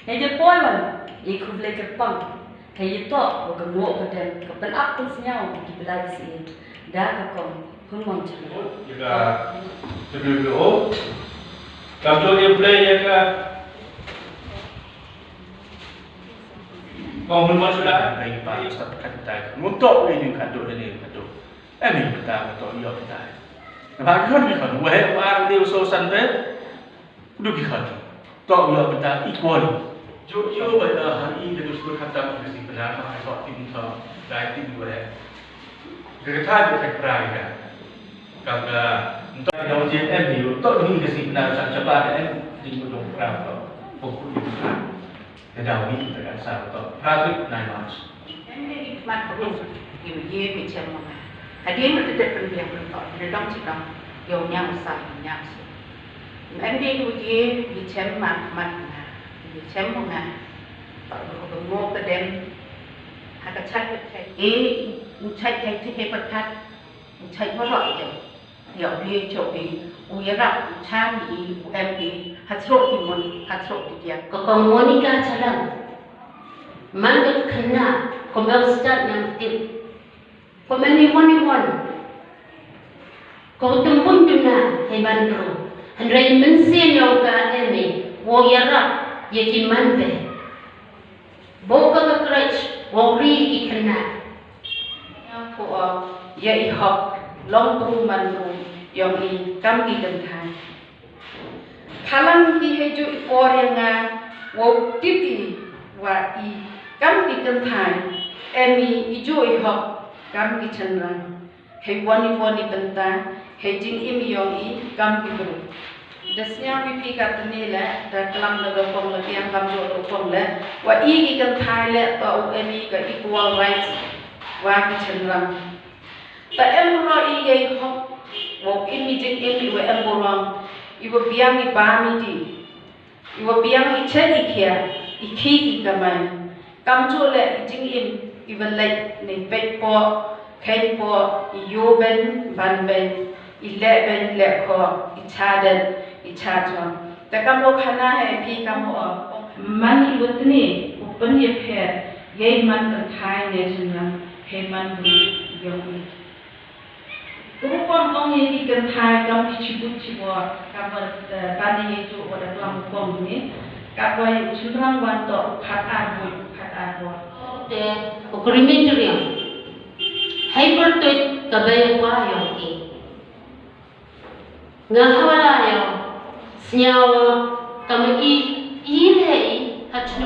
Hei poiman, ikut boleh kyrpang. Hei itu, bukan mau pada kepen apa senyau di belai sini. Dah kakong Hunmon Chullai. Juga WWO. Kalau dia play ya ke? Kau Hunmon Chullai. Dari pak Ustaz kynthai. Untuk ini kaduk ini kaduk. Ini betul betul iya betul. Nampak kan ni kan? Wahai orang dia usaha santai, duduk kan? Tak iya betul equal. Jo hari ini kita sudah kata mesti benar kalau sok tim thaw, dari tim boleh. Kereta dia terperai kan? Kalau untuk yang JM ni, untuk ini mesti benar cepat di gunung perang pokok itu kan. Kedai ini kita asal untuk tarik 9 March. Ini mat pun dia macam mana? Hadiah itu tidak perlu bertok, redam cakap, yang usah yang sih. Ini dia macam mat, macam mana? Kalau bermula kedem, agak cakap, cakapที่ประทัดใช้เพราะอะไรเดี๋ยวเรียนจบดีอุยรับช่างดีอุเอ็มดีฮัตโตรที่มันฮัตโตรที่เดียวก็กองโมนิกาฉลามมันก็ขนาดคอมเมอร์สตัดน้ำติดคอมเมนต์วันก็ต้องปุ่นจุน่าให้บันโรฮันเรย์มันเสียยองกาเอเมวอยรับยากิมันเบโบกก็กระชวอรีอีขนาดพวกยาอีหอกลองปรุงมันปรุงยองอีกำกีกันทายพลังที่ให้จุดฟอร์ยังไงว่าติดว่าอีกำกีกันทายเอมีอีจุอีหอกกำกีชันรังให้วันนี้เป็นตาให้จริงอีมียองอีกำกีกรุDasnya pipi kata ni lah, dah kelam dah gopong lagi yang kamu gopong lah. Wah ini kan Thai lah, tau ini kan equal rights, wah kecenderang. Tak emro ini hok, wah ini jadi wah emborong, ibu biang ibu bami ibu biang icen ikhya, ikhi ikamai. Kamu lah jingin ibu lek ni pekpo, kainpo, iyoben, banben, ileben lekho, ichaden. Ichajon. Tapi kalau khana hai pi kamu man ibu ni open ye phe ye man Thai nation he man bu yang ni. Kau pun orang ye di Thai kamu cibut cibut kamu bani ye tu orang kamu pun ni kamu cendera wanto kat abu. Te ukriminturi. Hai bertut kabaya wa yang ni. Ngahwala yang Nyawa kami ini hati